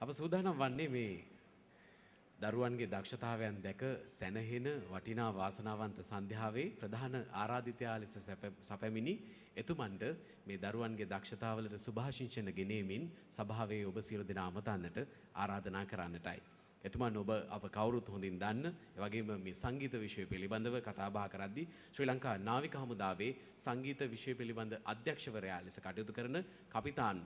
අප සූදානම් වන්නේ මේ දරුවන්ගේ දක්ෂතාවයන් දැක සැනහෙන වටිනා වාසනාවන්ත සන්ධ්‍යාවේ ප්‍රධාන ආරාධිතයා ලෙස සැපැමිණි එතුමන්ට මේ දරුවන්ගේ දක්ෂතාවලට සුභාශිංසන ගෙනීමෙන් සභාවේ ඔබ සියලු දෙනා අමතන්නට ආරාධනා කරන්නටයි. එතුමන් ඔබ අප කවුරුත් හොඳින් දන්න ඒ වගේම මේ සංගීත විෂය පිළිබඳව කතා බහ කරද්දී ශ්‍රී ලංකා නාවික හමුදාවේ සංගීත විෂය පිළිබඳ අධ්‍යක්ෂවරයා ලෙස කටයුතු කරන කපිතාන්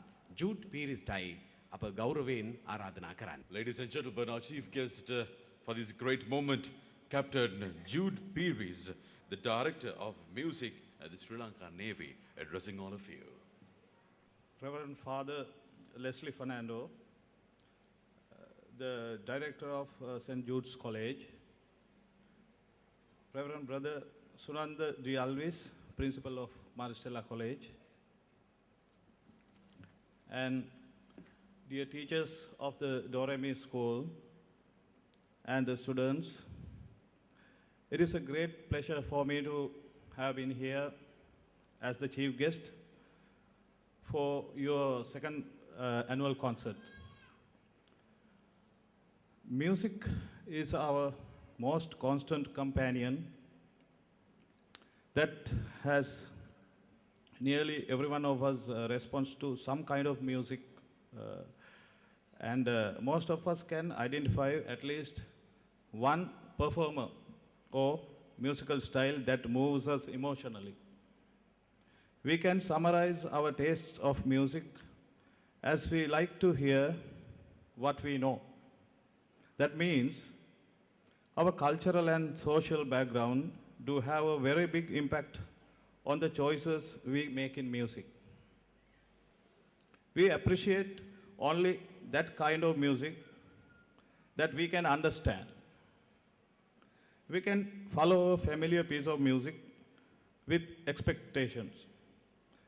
ජූඩ් පීරිස්ටයි අප ගෞරවයෙන් ආරාධනා කරන්න. Ladies and gentlemen, our chief guest for this great moment, Captain Jude Pearies, the Director of Music at the Sri Lanka Navy, addressing all of you. Reverend Father Leslie Fernando, the Director of St. Jude's College, Reverend Brother Sunanda D. Alvis, Principal of Maristella College, and dear teachers of the Doremi School and the students, it is a great pleasure for me to have been here as the chief guest for your second annual concert. Music is our most constant companion that has nearly every one of us responds to some kind of music, and most of us can identify at least one performer or musical style that moves us emotionally. We can summarize our tastes of music as we like to hear what we know. That means our cultural and social background do have a very big impact on the choices we make in music. We appreciate only that kind of music that we can understand. We can follow a familiar piece of music with expectations,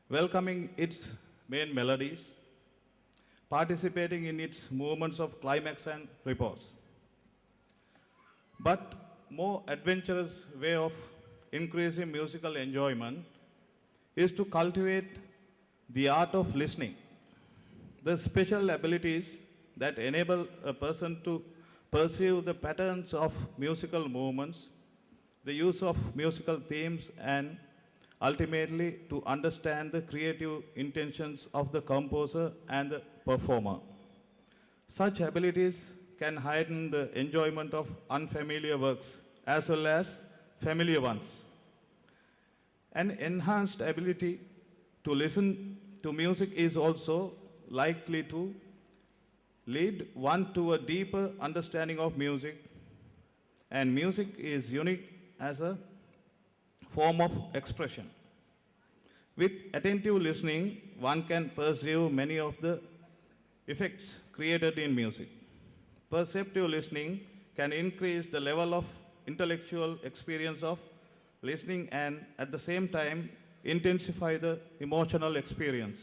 welcoming its main melodies, participating in its movements of climax and repose. But more adventurous way of increasing musical enjoyment is to cultivate the art of listening. The special abilities that enable a person to perceive the patterns of musical movements, the use of musical themes, and ultimately to understand the creative intentions of the composer and the performer. Such abilities can heighten the enjoyment of unfamiliar works as well as familiar ones. An enhanced ability to listen to music is also likely to lead one to a deeper understanding of music, and music is unique as a form of expression. With attentive listening, one can perceive many of the effects created in music. Perceptive listening can increase the level of intellectual experience of listening and at the same time intensify the emotional experience.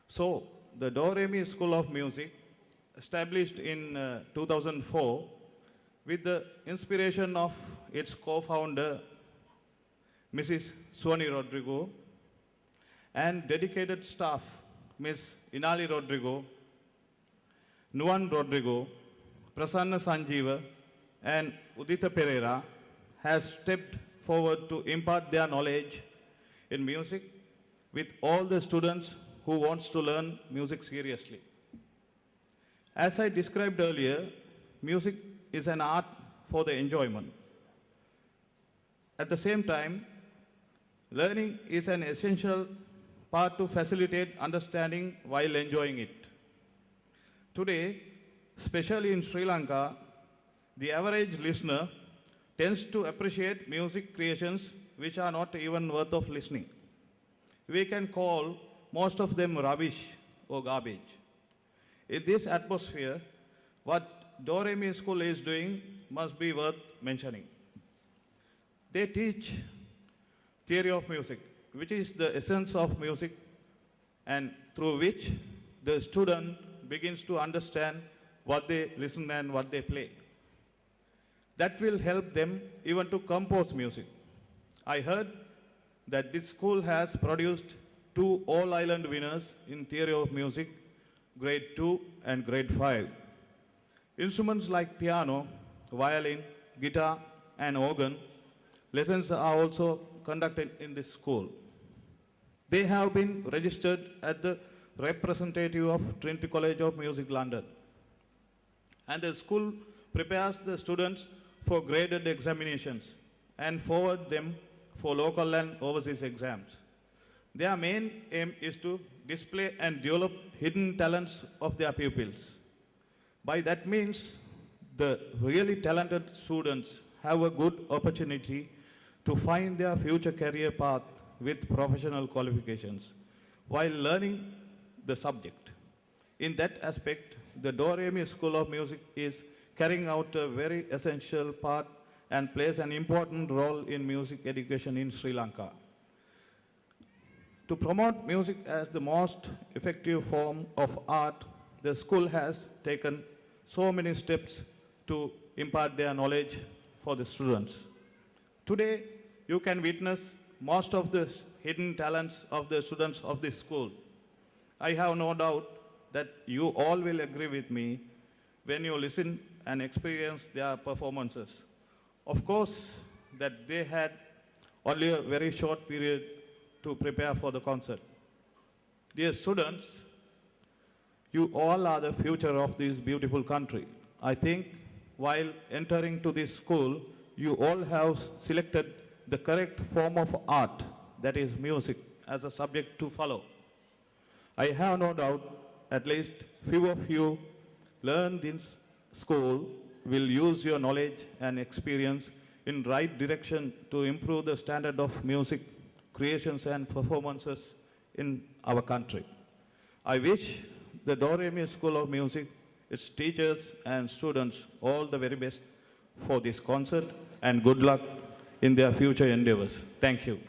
So, the Do Re Mi School of Music, established in 2004 with the inspiration of its co-founder, Mrs. Suani Rodrigo, and dedicated staff, Ms. Inali Rodrigo, Nuan Rodrigo, Prasanna Sanjeeva, and Udita Pereira, has stepped forward to impart their knowledge in music with all the students who wants to learn music seriously. As I described earlier, music is an art for the enjoyment. At the same time, learning is an essential part to facilitate understanding while enjoying it. Today, especially in Sri Lanka, the average listener tends to appreciate music creations which are not even worth of listening. We can call most of them rubbish or garbage. In this atmosphere, what Do Re Mi School is doing must be worth mentioning. They teach theory of music, which is the essence of music, and through which the student begins to understand what they listen and what they play. That will help them even to compose music. I heard that this school has produced 2 all-island winners in theory of music, grade 2 and grade 5. Instruments like piano, violin, guitar, and organ lessons are also conducted in this school. They have been registered at the representative of Trinity College of Music, London. And the school prepares the students for graded examinations and forward them for local and overseas exams. Their main aim is to display and develop hidden talents of their pupils. By that means, the really talented students have a good opportunity to find their future career path with professional qualifications while learning the subject. In that aspect, the Do Re Mi School of Music is carrying out a very essential part and plays an important role in music education in Sri Lanka. To promote music as the most effective form of art, the school has taken so many steps to impart their knowledge for the students. Today, you can witness most of the hidden talents of the students of this school. I have no doubt that you all will agree with me when you listen and experience their performances. Of course, that they had only a very short period to prepare for the concert. Dear students, you all are the future of this beautiful country. I think while entering to this school, you all have selected the correct form of art, that is music, as a subject to follow. I have no doubt at least few of you learned in school will use your knowledge and experience in right direction to improve the standard of music creations and performances in our country. I wish the Do Re Mi School of Music, its teachers and students all the very best for this concert and good luck in their future endeavors. Thank you.